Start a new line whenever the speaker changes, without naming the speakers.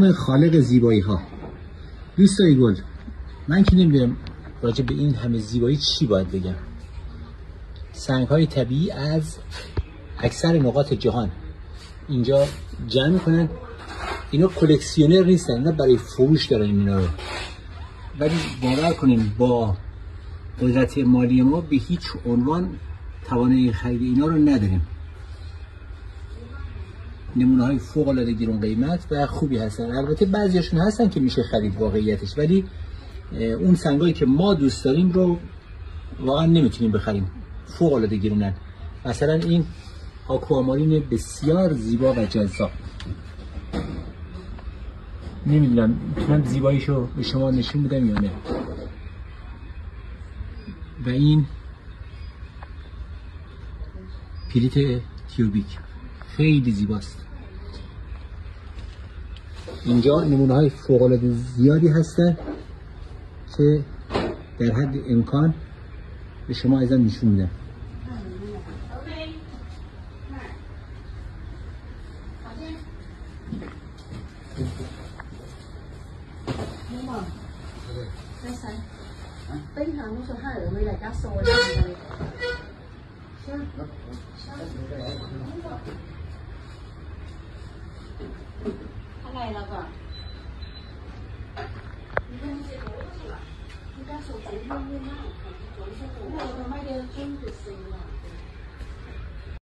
سبحان خالق زیبایی ها. دوستای گل، من که نمیدونم راجع به این همه زیبایی چی باید بگم. سنگ های طبیعی از اکثر نقاط جهان اینجا جمع میکنن. اینا کلکسیونر نیستن، اینا برای فروش دارن اینا رو. ولی باور کنیم با قدرت مالی ما به هیچ عنوان توانایی خرید اینا رو نداریم. نمونه های فوق العاده گران قیمت و خوبی هستن. البته بعضیاشون هستن که میشه خرید واقعیتش، ولی اون سنگایی که ما دوست داریم رو واقعا نمیتونیم بخریم. فوق العاده گرونن. مثلا این آکوامارین بسیار زیبا و جذاب. نمیدونم میتونم زیباییشو به شما نشون بدم یا نه. و این پلیت تیوبیک خیلی زیباست. اینجا نمونه های فوق العاده زیادی هستن که در حد امکان به شما ازم نشون میدم.